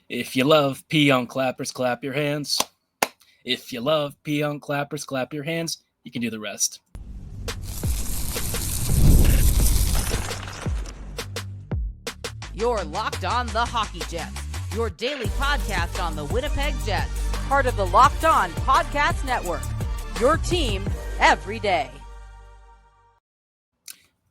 If you love Pionk clappers, clap your hands. If you love Pionk clappers, clap your hands. You can do the rest. You're Locked On the Hockey Jets, your daily podcast on the Winnipeg Jets, part of the Locked On Podcast Network, your team every day.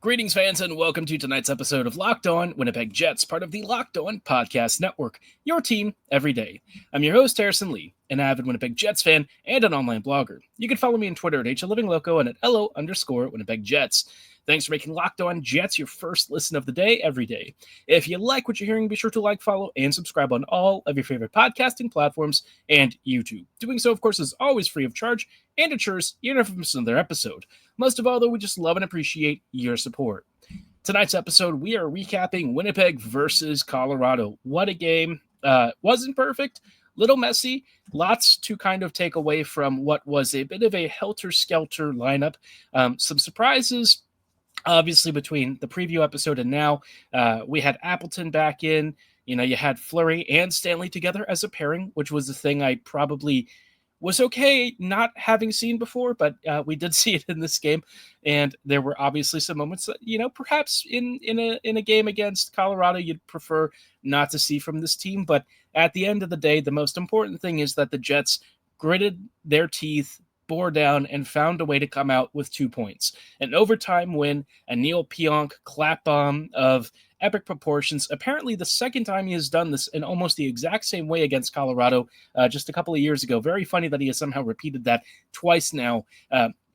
Greetings, fans, and welcome to tonight's episode of Locked On Winnipeg Jets, part of the Locked On Podcast Network, your team every day. I'm your host, Harrison Lee, an avid Winnipeg Jets fan and an online blogger. You can follow me on Twitter at HLivingLoco and at LO_Winnipeg Jets. Thanks for making Locked On Jets your first listen of the day every day. If you like what you're hearing, be sure to like, follow, and subscribe on all of your favorite podcasting platforms and YouTube. Doing so, of course, is always free of charge and ensures you never miss another episode. Most of all, though, we just love and appreciate your support. Tonight's episode, we are recapping Winnipeg versus Colorado. What a game. Wasn't perfect. Little messy, lots to kind of take away from what was a bit of a helter-skelter lineup. Some surprises. Obviously, between the preview episode and now, we had Appleton back in. You know, you had Fleury and Stanley together as a pairing, which was the thing I probably was okay not having seen before, but we did see it in this game. And there were obviously some moments that, you know, perhaps in a game against Colorado, you'd prefer not to see from this team. But at the end of the day, the most important thing is that the Jets gritted their teeth, bore down, and found a way to come out with 2 points. An overtime win, a Neal Pionk clap bomb of epic proportions. Apparently the second time he has done this in almost the exact same way against Colorado just a couple of years ago. Very funny that he has somehow repeated that twice now.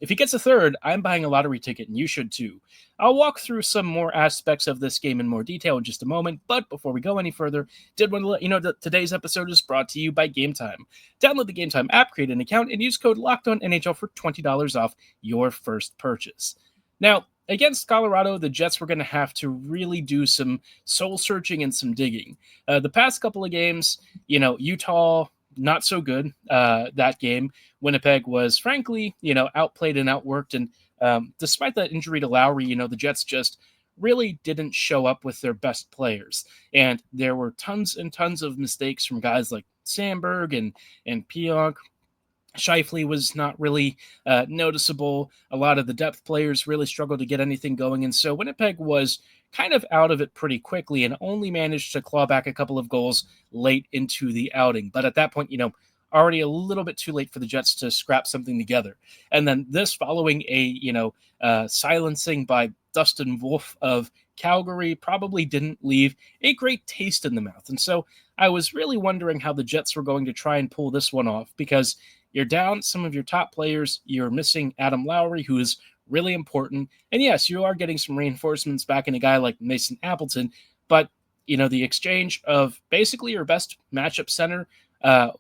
If he gets a third, I'm buying a lottery ticket, and you should too. I'll walk through some more aspects of this game in more detail in just a moment, but before we go any further, did want to let you know that today's episode is brought to you by Gametime. Download the Gametime app, create an account, and use code LOCKEDONNHL for $20 off your first purchase. Now, against Colorado, the Jets were going to have to really do some soul-searching and some digging. The past couple of games, you know, Utah, not so good that game. Winnipeg was, frankly, you know, outplayed and outworked. And despite that injury to Lowry, you know, the Jets just really didn't show up with their best players. And there were tons and tons of mistakes from guys like Sandberg and Pionk. Scheifele was not really noticeable. A lot of the depth players really struggled to get anything going. And so Winnipeg was kind of out of it pretty quickly and only managed to claw back a couple of goals late into the outing. But at that point, you know, already a little bit too late for the Jets to scrap something together. And then this following a, silencing by Dustin Wolf of Calgary probably didn't leave a great taste in the mouth. And so I was really wondering how the Jets were going to try and pull this one off, because you're down some of your top players. You're missing Adam Lowry, who is really important. And yes, you are getting some reinforcements back in a guy like Mason Appleton. But, you know, the exchange of basically your best matchup center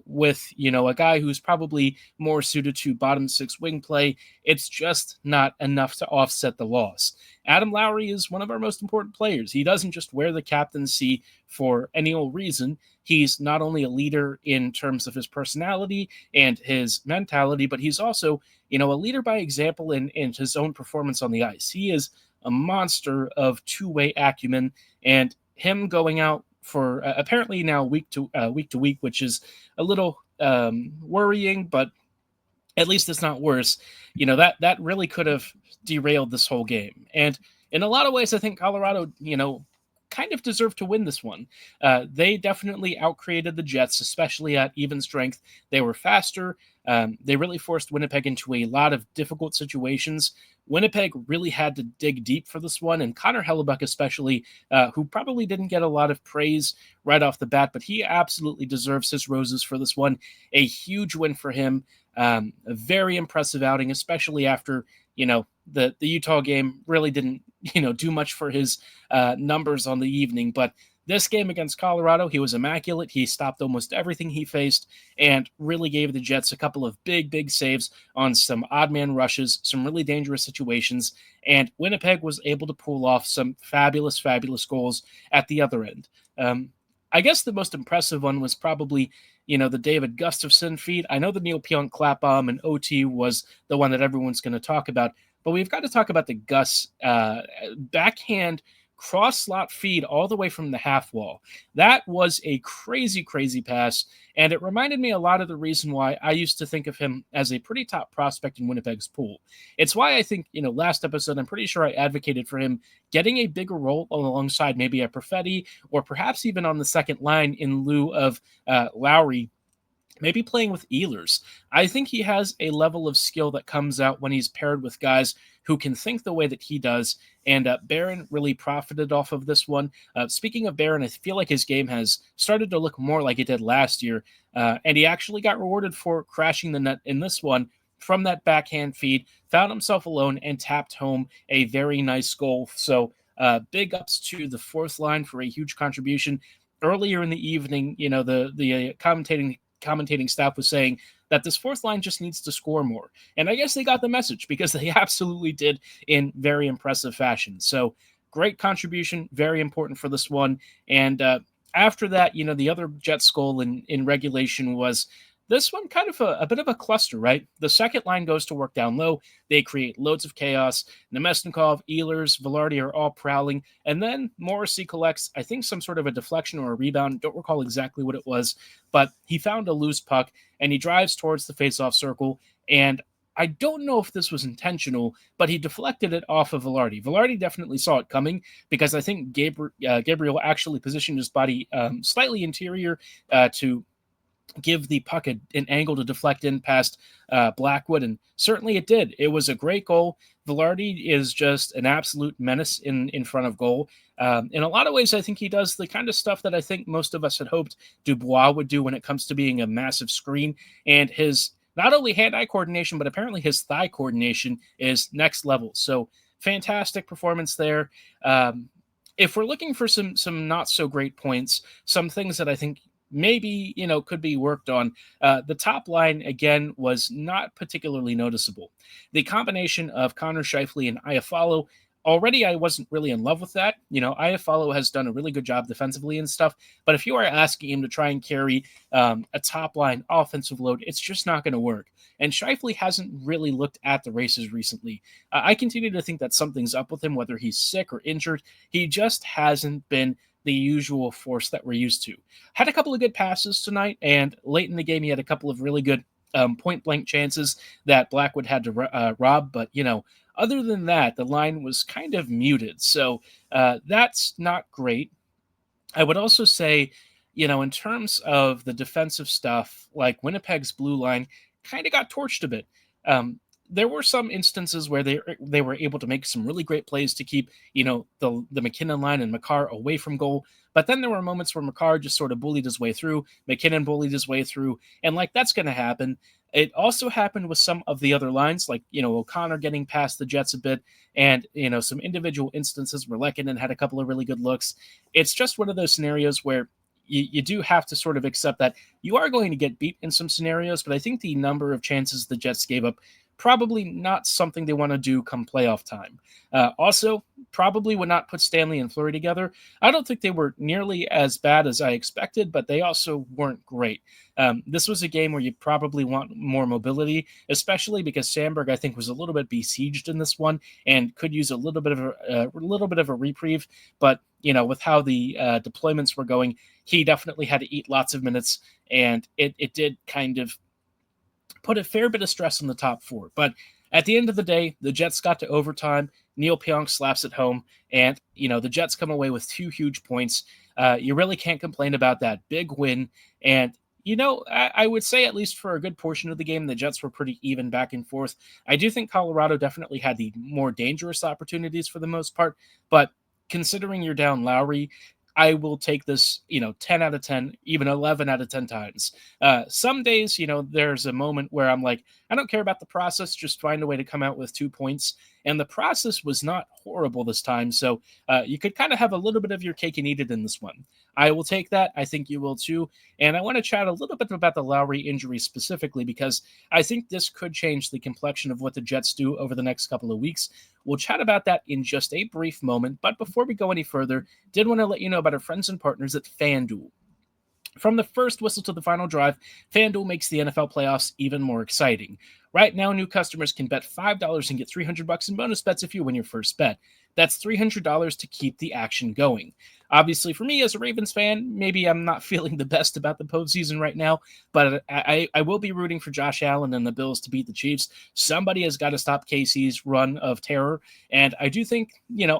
with, you know, a guy who's probably more suited to bottom six wing play, it's just not enough to offset the loss. Adam Lowry is one of our most important players. He doesn't just wear the captaincy for any old reason. He's not only a leader in terms of his personality and his mentality, but he's also, you know, a leader by example in his own performance on the ice. He is a monster of two-way acumen, and him going out for apparently now week to week, which is a little worrying, but at least it's not worse. You know, that really could have derailed this whole game. And in a lot of ways, I think Colorado, you know, kind of deserved to win this one. They definitely outcreated the Jets, especially at even strength. They were faster. They really forced Winnipeg into a lot of difficult situations. Winnipeg really had to dig deep for this one, and Connor Hellebuck especially, who probably didn't get a lot of praise right off the bat, but he absolutely deserves his roses for this one. A huge win for him. A very impressive outing, especially after, you know, the Utah game really didn't, you know, do much for his numbers on the evening. But this game against Colorado, he was immaculate. He stopped almost everything he faced and really gave the Jets a couple of big saves on some odd man rushes, some really dangerous situations. And Winnipeg was able to pull off some fabulous goals at the other end. I guess the most impressive one was probably, you know, the David Gustafsson feat. I know the Neal Pionk clap bomb and OT was the one that everyone's going to talk about, but we've got to talk about the Gus backhand cross slot feed all the way from the half wall. That was a crazy, crazy pass. And it reminded me a lot of the reason why I used to think of him as a pretty top prospect in Winnipeg's pool. It's why I think, last episode, I'm pretty sure I advocated for him getting a bigger role alongside maybe a Perfetti or perhaps even on the second line in lieu of Lowry, maybe playing with Ehlers. I think he has a level of skill that comes out when he's paired with guys who can think the way that he does. And Barron really profited off of this one. Speaking of Barron, I feel like his game has started to look more like it did last year. And he actually got rewarded for crashing the net in this one from that backhand feed, found himself alone and tapped home a very nice goal. So big ups to the fourth line for a huge contribution. Earlier in the evening, the commentating staff was saying that this fourth line just needs to score more. And I guess they got the message because they absolutely did in very impressive fashion. So great contribution, very important for this one. And after that, the other Jets goal in regulation was this one kind of a bit of a cluster, right? The second line goes to work down low. They create loads of chaos. Nemesnikov, Ehlers, Velarde are all prowling. And then Morrissey collects, I think, some sort of a deflection or a rebound. Don't recall exactly what it was, but he found a loose puck and he drives towards the faceoff circle. And I don't know if this was intentional, but he deflected it off of Velarde. Velarde definitely saw it coming because I think Gabriel actually positioned his body slightly interior to give the puck an angle to deflect in past Blackwood, and certainly it did. It was a great goal. Velarde is just an absolute menace in front of goal. In a lot of ways, I think he does the kind of stuff that I think most of us had hoped Dubois would do when it comes to being a massive screen, and his not only hand-eye coordination, but apparently his thigh coordination is next level. So fantastic performance there. If we're looking for some not so great points, some things that I think maybe, could be worked on. The top line, again, was not particularly noticeable. The combination of Connor Scheifele and Iafallo, already I wasn't really in love with that. Iafallo has done a really good job defensively and stuff, but if you are asking him to try and carry a top line offensive load, it's just not going to work. And Scheifele hasn't really looked at the races recently. I continue to think that something's up with him, whether he's sick or injured. He just hasn't been the usual force that we're used to. Had a couple of good passes tonight, and late in the game, he had a couple of really good point-blank chances that Blackwood had to rob. But, other than that, the line was kind of muted. So that's not great. I would also say, in terms of the defensive stuff, like Winnipeg's blue line kind of got torched a bit. There were some instances where they were able to make some really great plays to keep, the McKinnon line and Makar away from goal. But then there were moments where Makar just sort of bullied his way through, McKinnon bullied his way through, and that's going to happen. It also happened with some of the other lines, like, O'Connor getting past the Jets a bit, and, some individual instances where Lehkonen had a couple of really good looks. It's just one of those scenarios where you do have to sort of accept that you are going to get beat in some scenarios, but I think the number of chances the Jets gave up probably not something they want to do come playoff time. Also, probably would not put Stanley and Fleury together. I don't think they were nearly as bad as I expected, but they also weren't great. This was a game where you probably want more mobility, especially because Sandberg, I think, was a little bit besieged in this one and could use a little bit of a reprieve. But with how the deployments were going, he definitely had to eat lots of minutes, and it did kind of put a fair bit of stress on the top four. But at the end of the day, the Jets got to overtime. Neal Pionk slaps it home, and the Jets come away with 2 huge points. You really can't complain about that big win. And I would say at least for a good portion of the game, the Jets were pretty even back and forth. I do think Colorado definitely had the more dangerous opportunities for the most part, but considering you're down Lowry, I will take this, 10 out of 10, even 11 out of 10 times. Some days, there's a moment where I'm like, I don't care about the process, just find a way to come out with 2 points. And the process was not horrible this time. So you could kind of have a little bit of your cake and eat it in this one. I will take that. I think you will too. And I want to chat a little bit about the Lowry injury specifically, because I think this could change the complexion of what the Jets do over the next couple of weeks. We'll chat about that in just a brief moment. But before we go any further, did want to let you know about our friends and partners at FanDuel. From the first whistle to the final drive, FanDuel makes the NFL playoffs even more exciting. Right now, new customers can bet $5 and get $300 in bonus bets if you win your first bet. That's $300 to keep the action going. Obviously, for me as a Ravens fan, maybe I'm not feeling the best about the postseason right now, but I will be rooting for Josh Allen and the Bills to beat the Chiefs. Somebody has got to stop KC's run of terror, and I do think,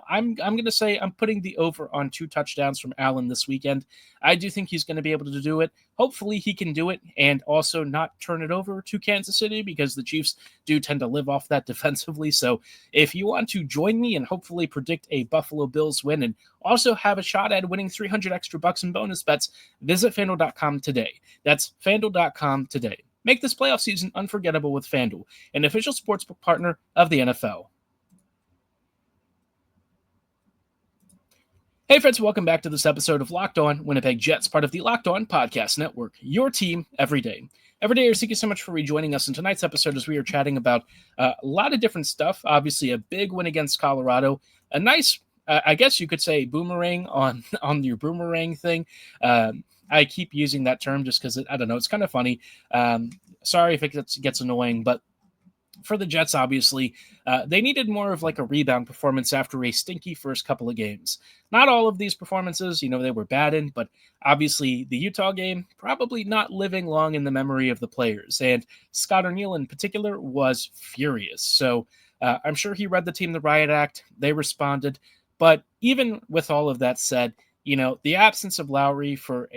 I'm going to say I'm putting the over on 2 touchdowns from Allen this weekend. I do think he's going to be able to do it. Hopefully he can do it and also not turn it over to Kansas City, because the Chiefs do tend to live off that defensively. So if you want to join me and hopefully predict a Buffalo Bills win and also have a shot at winning 300 extra bucks in bonus bets, visit FanDuel.com today. That's FanDuel.com today. Make this playoff season unforgettable with FanDuel, an official sportsbook partner of the NFL. Hey friends, welcome back to this episode of Locked On Winnipeg Jets, part of the Locked On Podcast Network, your team every day. Every day, thank you so much for rejoining us in tonight's episode as we are chatting about a lot of different stuff. Obviously, a big win against Colorado, a nice, I guess you could say, boomerang on your boomerang thing. I keep using that term just because, I don't know, it's kind of funny. Sorry if it gets annoying, but for the Jets, obviously, they needed more of like a rebound performance after a stinky first couple of games. Not all of these performances, they were bad in, but obviously the Utah game probably not living long in the memory of the players. And Scott Arniel in particular was furious. So I'm sure he read the team the riot act. They responded. But even with all of that said, the absence of Lowry for,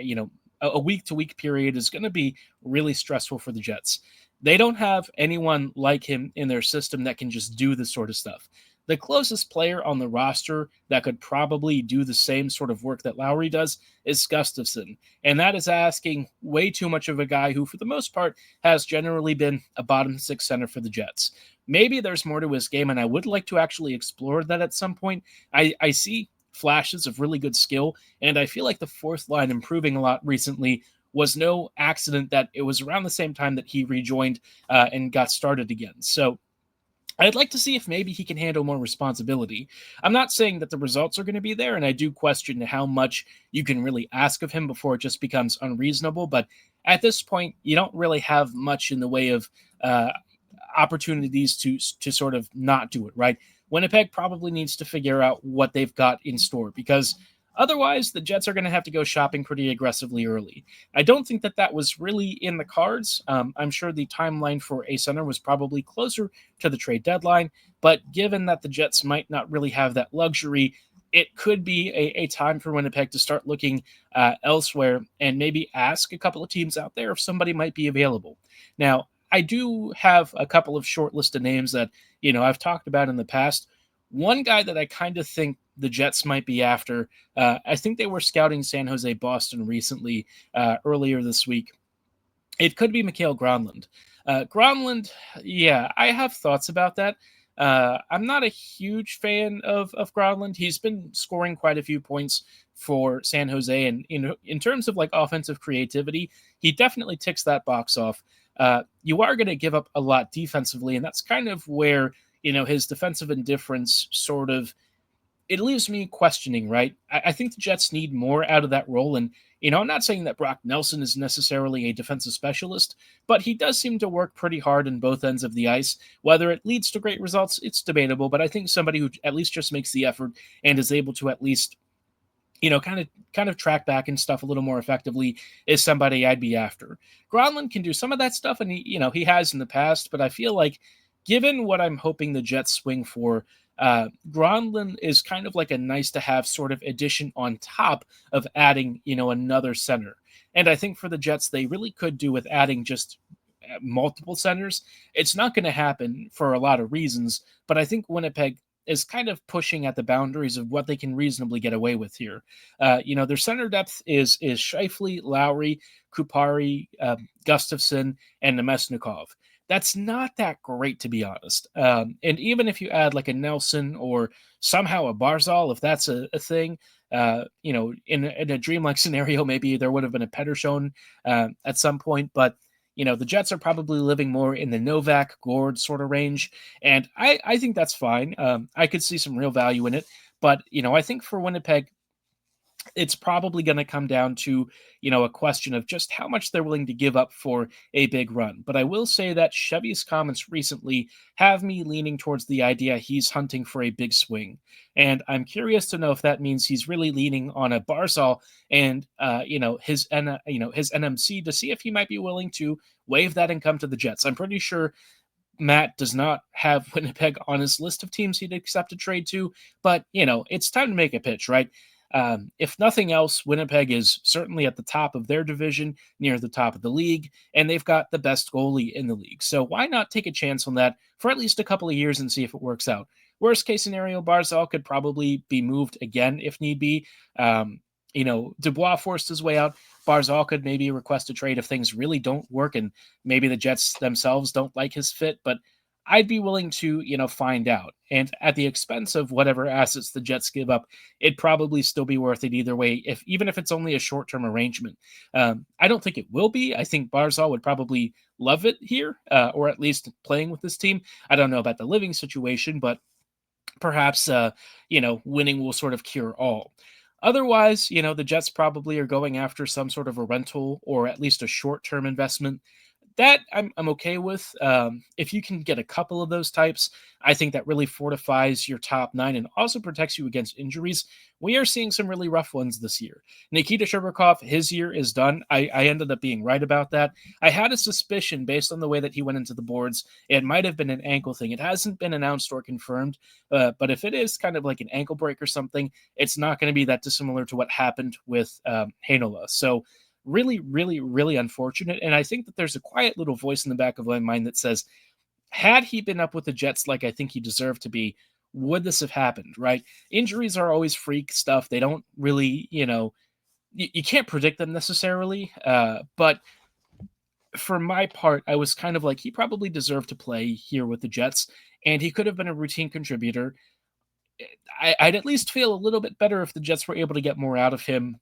a week-to-week period is going to be really stressful for the Jets. They don't have anyone like him in their system that can just do this sort of stuff. The closest player on the roster that could probably do the same sort of work that Lowry does is Gustafsson. And that is asking way too much of a guy who, for the most part, has generally been a bottom 6 center for the Jets. Maybe there's more to his game, and I would like to actually explore that at some point. I see flashes of really good skill, and I feel like the fourth line improving a lot recently was no accident that it was around the same time that he rejoined and got started again. So I'd like to see if maybe he can handle more responsibility. I'm not saying that the results are going to be there, and I do question how much you can really ask of him before it just becomes unreasonable. But at this point, you don't really have much in the way of opportunities to sort of not do it, right? Winnipeg probably needs to figure out what they've got in store, because otherwise, the Jets are going to have to go shopping pretty aggressively early. I don't think that was really in the cards. I'm sure the timeline for a center was probably closer to the trade deadline, but given that the Jets might not really have that luxury, it could be a time for Winnipeg to start looking elsewhere and maybe ask a couple of teams out there if somebody might be available. Now, I do have a couple of short list of names that, I've talked about in the past. One guy that I kind of think the Jets might be after, I think they were scouting San Jose Boston recently, earlier this week. It could be Mikael Granlund. Granlund, yeah, I have thoughts about that. I'm not a huge fan of Granlund. He's been scoring quite a few points for San Jose, and in terms of like offensive creativity, he definitely ticks that box off. You are going to give up a lot defensively, and that's kind of where his defensive indifference sort of, it leaves me questioning, right? I think the Jets need more out of that role. And, I'm not saying that Brock Nelson is necessarily a defensive specialist, but he does seem to work pretty hard in both ends of the ice. Whether it leads to great results, it's debatable, but I think somebody who at least just makes the effort and is able to at least, kind of track back and stuff a little more effectively is somebody I'd be after. Granlund can do some of that stuff, and he has in the past, but I feel like given what I'm hoping the Jets swing for, Granlund is kind of like a nice to have sort of addition on top of adding, another center. And I think for the Jets, they really could do with adding just multiple centers. It's not going to happen for a lot of reasons, but I think Winnipeg is kind of pushing at the boundaries of what they can reasonably get away with here. Their center depth is Scheifele, Lowry, Kupari, Gustafsson, and Nemesnikov. That's not that great, to be honest. And even if you add like a Nelson or somehow a Barzal, if that's a thing, in a dreamlike scenario, maybe there would have been a Pettersson at some point. But, the Jets are probably living more in the Novak, Gord sort of range. And I think that's fine. I could see some real value in it. But, I think for Winnipeg, it's probably going to come down to, a question of just how much they're willing to give up for a big run. But I will say that Chevy's comments recently have me leaning towards the idea he's hunting for a big swing. And I'm curious to know if that means he's really leaning on a Barzal and, his NMC to see if he might be willing to waive that and come to the Jets. I'm pretty sure Matt does not have Winnipeg on his list of teams he'd accept a trade to, but it's time to make a pitch, right? If nothing else, Winnipeg is certainly at the top of their division, near the top of the league, and they've got the best goalie in the league. So why not take a chance on that for at least a couple of years and see if it works out? Worst case scenario, Barzal could probably be moved again if need be. Dubois forced his way out. Barzal could maybe request a trade if things really don't work and maybe the Jets themselves don't like his fit, but I'd be willing to, find out. And at the expense of whatever assets the Jets give up, it'd probably still be worth it either way, even if it's only a short-term arrangement. I don't think it will be. I think Barzal would probably love it here, or at least playing with this team. I don't know about the living situation, but perhaps, winning will sort of cure all. Otherwise, the Jets probably are going after some sort of a rental or at least a short-term investment. That I'm okay with. If you can get a couple of those types, I think that really fortifies your top nine and also protects you against injuries. We are seeing some really rough ones this year. Nikita Sherbakov, his year is done. I ended up being right about that. I had a suspicion based on the way that he went into the boards. It might have been an ankle thing. It hasn't been announced or confirmed, but if it is kind of like an ankle break or something, it's not going to be that dissimilar to what happened with Heinola. So really, really, really unfortunate. And I think that there's a quiet little voice in the back of my mind that says, had he been up with the Jets like I think he deserved to be, would this have happened, right? Injuries are always freak stuff. They don't really, you can't predict them necessarily. But for my part, I was kind of like, he probably deserved to play here with the Jets, and he could have been a routine contributor. I'd at least feel a little bit better if the Jets were able to get more out of him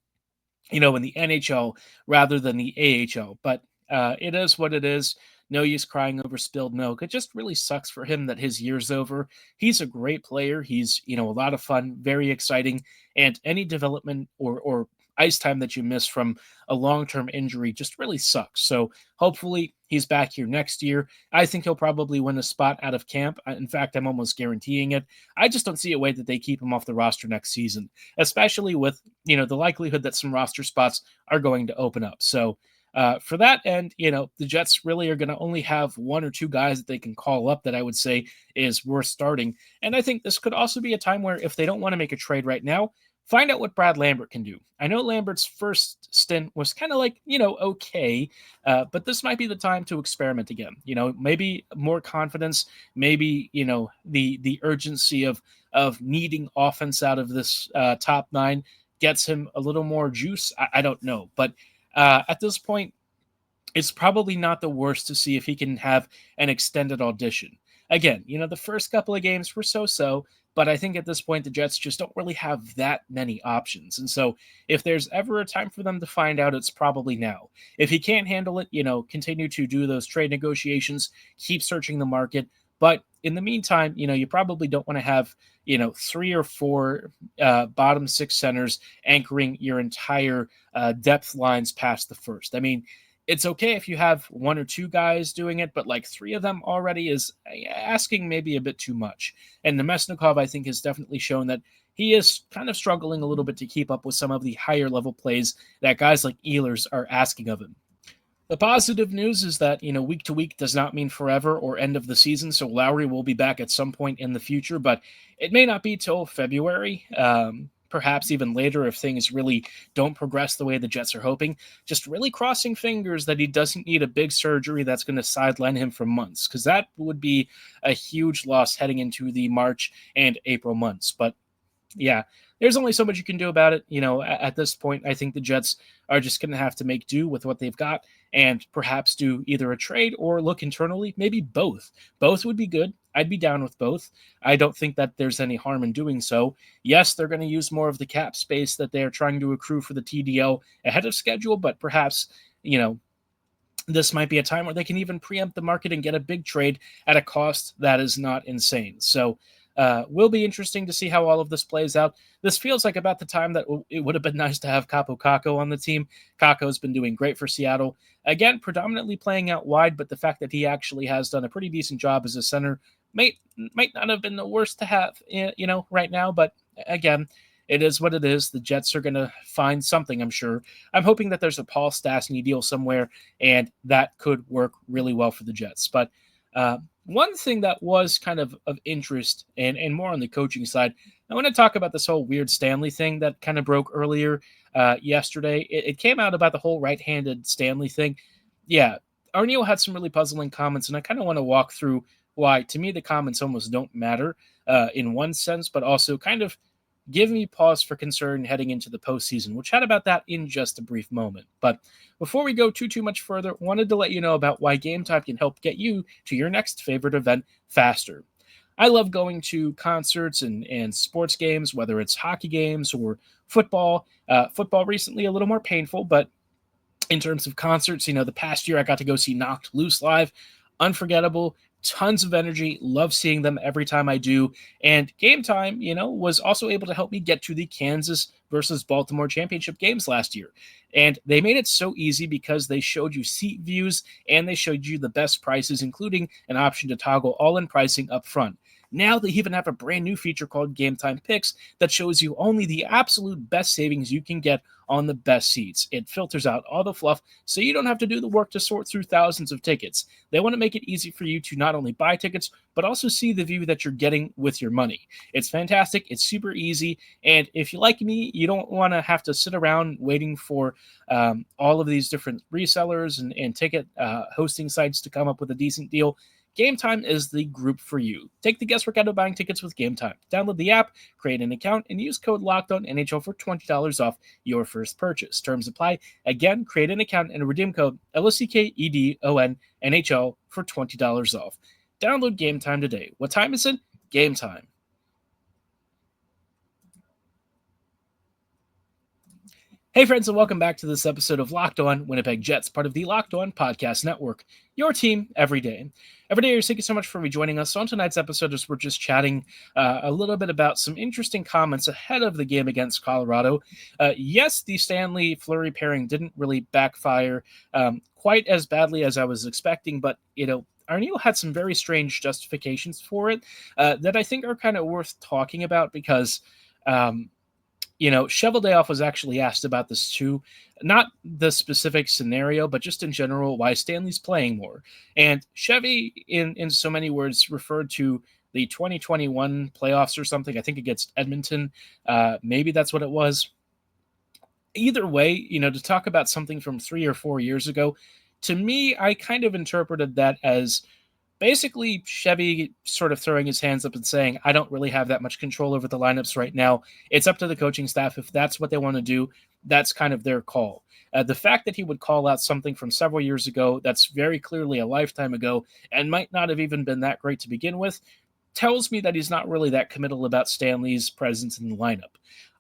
in the NHL rather than the AHL. But it is what it is. No use crying over spilled milk. It just really sucks for him that his year's over. He's a great player. He's, a lot of fun, very exciting. And any development or ice time that you miss from a long-term injury just really sucks. So hopefully he's back here next year. I think he'll probably win a spot out of camp. In fact, I'm almost guaranteeing it. I just don't see a way that they keep him off the roster next season, especially with, the likelihood that some roster spots are going to open up. So for that end, the Jets really are going to only have one or two guys that they can call up that I would say is worth starting. And I think this could also be a time where if they don't want to make a trade right now, find out what Brad Lambert can do. I know Lambert's first stint was kind of like, okay, but this might be the time to experiment again. Maybe more confidence, maybe, the urgency of needing offense out of this top nine gets him a little more juice. I don't know. But at this point, it's probably not the worst to see if he can have an extended audition. Again, the first couple of games were so-so, but I think at this point, the Jets just don't really have that many options. And so if there's ever a time for them to find out, it's probably now. If he can't handle it, continue to do those trade negotiations, keep searching the market. But in the meantime, you probably don't want to have, 3 or 4 bottom 6 centers anchoring your entire depth lines past the first. I mean, it's okay if you have 1 or 2 guys doing it, but like 3 of them already is asking maybe a bit too much. And Nemesnikov, I think, has definitely shown that he is kind of struggling a little bit to keep up with some of the higher level plays that guys like Ehlers are asking of him. The positive news is that, week to week does not mean forever or end of the season. So Lowry will be back at some point in the future, but it may not be till February. Perhaps even later if things really don't progress the way the Jets are hoping. Just really crossing fingers that he doesn't need a big surgery that's going to sideline him for months, because that would be a huge loss heading into the March and April months. But yeah, there's only so much you can do about it. At this point, I think the Jets are just going to have to make do with what they've got and perhaps do either a trade or look internally, maybe both. Both would be good. I'd be down with both. I don't think that there's any harm in doing so. Yes, they're going to use more of the cap space that they are trying to accrue for the TDL ahead of schedule, but perhaps, this might be a time where they can even preempt the market and get a big trade at a cost that is not insane. So Will be interesting to see how all of this plays out. This feels like about the time that it would have been nice to have Capo Caco on the team. Caco's been doing great for Seattle. Again, predominantly playing out wide, but the fact that he actually has done a pretty decent job as a center might not have been the worst to have, right now. But again, it is what it is. The Jets are going to find something, I'm sure. I'm hoping that there's a Paul Stastny deal somewhere, and that could work really well for the Jets. But one thing that was kind of interest and more on the coaching side, I want to talk about this whole weird Stanley thing that kind of broke earlier yesterday. It came out about the whole right-handed Stanley thing. Yeah, Arniel had some really puzzling comments, and I kind of want to walk through why, to me, the comments almost don't matter in one sense, but also kind of give me pause for concern heading into the postseason. We'll chat about that in just a brief moment. But before we go too much further, wanted to let you know about why Gametime can help get you to your next favorite event faster. I love going to concerts and sports games, whether it's hockey games or football. Football recently a little more painful, but in terms of concerts, the past year I got to go see Knocked Loose live. Unforgettable. Tons of energy. Love seeing them every time I do. And Gametime, was also able to help me get to the Kansas versus Baltimore championship games last year. And they made it so easy because they showed you seat views and they showed you the best prices, including an option to toggle all-in pricing up front. Now they even have a brand new feature called Gametime Picks that shows you only the absolute best savings you can get on the best seats. It filters out all the fluff so you don't have to do the work to sort through thousands of tickets. They want to make it easy for you to not only buy tickets, but also see the view that you're getting with your money. It's fantastic. It's super easy. And if you like me, you don't want to have to sit around waiting for all of these different resellers and ticket hosting sites to come up with a decent deal. Gametime is the group for you. Take the guesswork out of buying tickets with Gametime. Download the app, create an account, and use code LOCKEDONNHL for $20 off your first purchase. Terms apply. Again, create an account and redeem code LOCKEDONNHL for $20 off. Download Gametime today. What time is it? Gametime. Hey friends, and welcome back to this episode of Locked On Winnipeg Jets, part of the Locked On Podcast Network. Your team every day. Every day, thank you so much for rejoining us. On tonight's episode, we're just chatting a little bit about some interesting comments ahead of the game against Colorado. Yes, the Stanley Fleury pairing didn't really backfire quite as badly as I was expecting, but Arniel had some very strange justifications for it that I think are kind of worth talking about because Cheveldayoff was actually asked about this too. Not the specific scenario, but just in general, why Stanley's playing more. And Chevy, in so many words, referred to the 2021 playoffs or something, I think against Edmonton. Maybe that's what it was. Either way, to talk about something from 3 or 4 years ago, to me, I kind of interpreted that as basically Chevy sort of throwing his hands up and saying, I don't really have that much control over the lineups right now. It's up to the coaching staff. If that's what they want to do, that's kind of their call. The fact that he would call out something from several years ago that's very clearly a lifetime ago and might not have even been that great to begin with tells me that he's not really that committal about Stanley's presence in the lineup.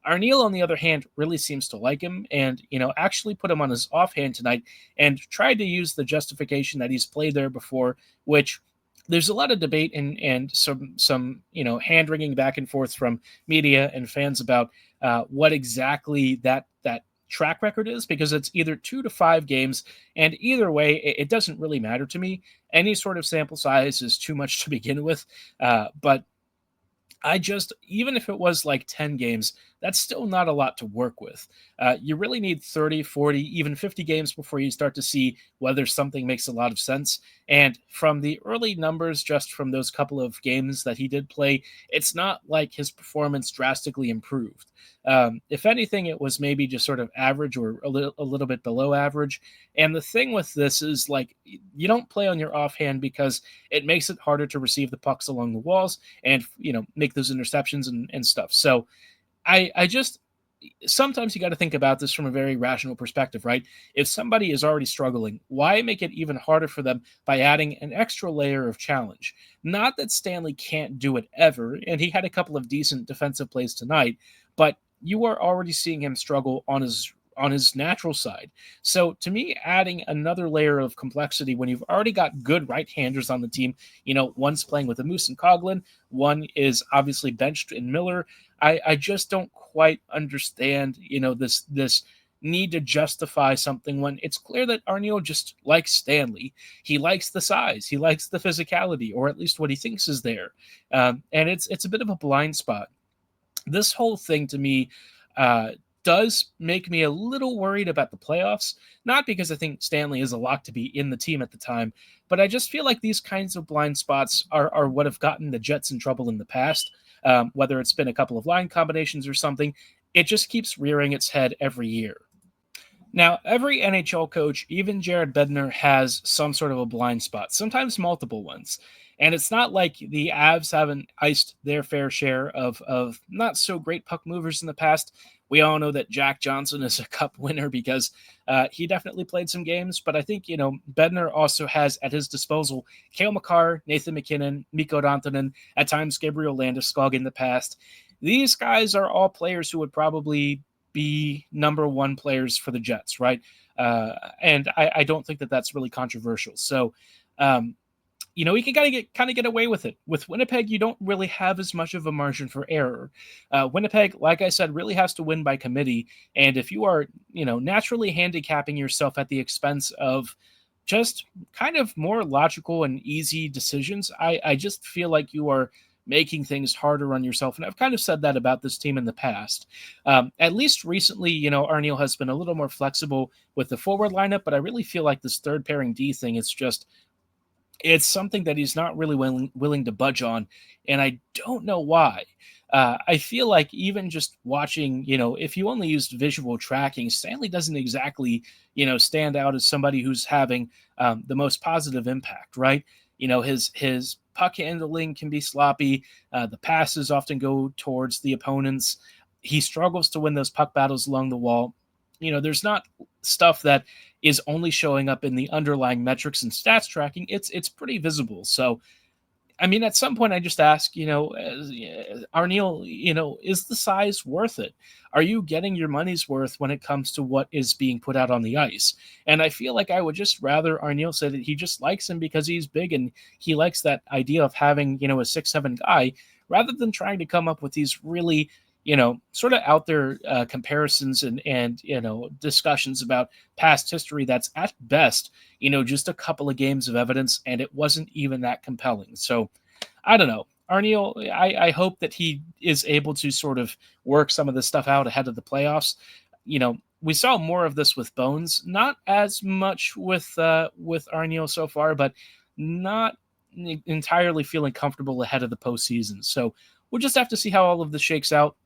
Arniel, on the other hand, really seems to like him and, actually put him on his offhand tonight and tried to use the justification that he's played there before, which there's a lot of debate and some hand-wringing back and forth from media and fans about what exactly that track record is, because it's either 2 to 5 games, and either way, it doesn't really matter to me. Any sort of sample size is too much to begin with, but even if it was like 10 games, that's still not a lot to work with. You really need 30, 40, even 50 games before you start to see whether something makes a lot of sense. And from the early numbers, just from those couple of games that he did play, it's not like his performance drastically improved. If anything, it was maybe just sort of average or a little bit below average. And the thing with this is, like, you don't play on your offhand because it makes it harder to receive the pucks along the walls and, make those interceptions and stuff. So I just sometimes you got to think about this from a very rational perspective, right? If somebody is already struggling, why make it even harder for them by adding an extra layer of challenge? Not that Stanley can't do it ever, and he had a couple of decent defensive plays tonight, but you are already seeing him struggle on his on his natural side. So to me, adding another layer of complexity when you've already got good right-handers on the team, one's playing with Moose and Coughlin, one is obviously benched in Miller. I just don't quite understand, this need to justify something when it's clear that Arniel just likes Stanley. He likes the size, he likes the physicality, or at least what he thinks is there. And it's a bit of a blind spot. This whole thing to me does make me a little worried about the playoffs, not because I think Stanley is a lock to be in the team at the time, but I just feel like these kinds of blind spots are what have gotten the Jets in trouble in the past, whether it's been a couple of line combinations or something. It just keeps rearing its head every year. Now, every NHL coach, even Jared Bednar, has some sort of a blind spot, sometimes multiple ones. And it's not like the Avs haven't iced their fair share of not so great puck movers in the past. We all know that Jack Johnson is a cup winner because he definitely played some games. But I think, Bednar also has at his disposal Cale Makar, Nathan MacKinnon, Mikko Rantanen, at times Gabriel Landeskog in the past. These guys are all players who would probably be number one players for the Jets, right? And I don't think that that's really controversial. So, we can kind of get away with it. With Winnipeg, you don't really have as much of a margin for error. Winnipeg, like I said, really has to win by committee. And if you are, naturally handicapping yourself at the expense of just kind of more logical and easy decisions, I just feel like you are making things harder on yourself. And I've kind of said that about this team in the past. At least recently, Arniel has been a little more flexible with the forward lineup, but I really feel like this third pairing D thing is just, it's something that he's not really willing to budge on. And I don't know why. I feel like even just watching, if you only used visual tracking, Stanley doesn't exactly, stand out as somebody who's having the most positive impact, right? His puck handling can be sloppy. The passes often go towards the opponents. He struggles to win those puck battles along the wall. There's not stuff that is only showing up in the underlying metrics and stats tracking. It's pretty visible. So, I mean, at some point I just ask, Arniel, is the size worth it? Are you getting your money's worth when it comes to what is being put out on the ice? And I feel like I would just rather Arniel say that he just likes him because he's big and he likes that idea of having, a 6'7" guy, rather than trying to come up with these really, sort of out there comparisons and discussions about past history that's at best, just a couple of games of evidence, and it wasn't even that compelling. So I don't know. Arniel, I hope that he is able to sort of work some of this stuff out ahead of the playoffs. We saw more of this with Bones, not as much with Arniel so far, but not entirely feeling comfortable ahead of the postseason. So we'll just have to see how all of this shakes out.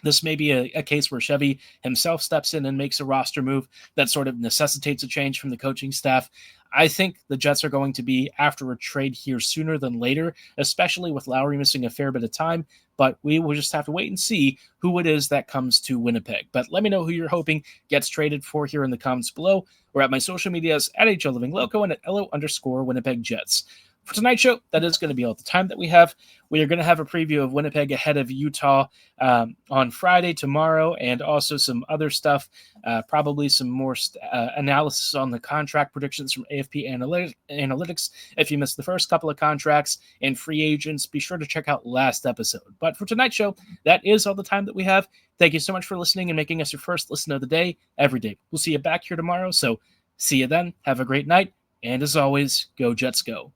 This may be a case where Chevy himself steps in and makes a roster move that sort of necessitates a change from the coaching staff. I think the Jets are going to be after a trade here sooner than later, especially with Lowry missing a fair bit of time. But we will just have to wait and see who it is that comes to Winnipeg. But let me know who you're hoping gets traded for here in the comments below, or at my social medias at HLLivingLoco and at LO_Winnipeg Jets. For tonight's show, that is going to be all the time that we have. We are going to have a preview of Winnipeg ahead of Utah on Friday, tomorrow, and also some other stuff, probably some more analysis on the contract predictions from AFP Analytics. If you missed the first couple of contracts and free agents, be sure to check out last episode. But for tonight's show, that is all the time that we have. Thank you so much for listening and making us your first listen of the day every day. We'll see you back here tomorrow, so see you then. Have a great night, and as always, go Jets go.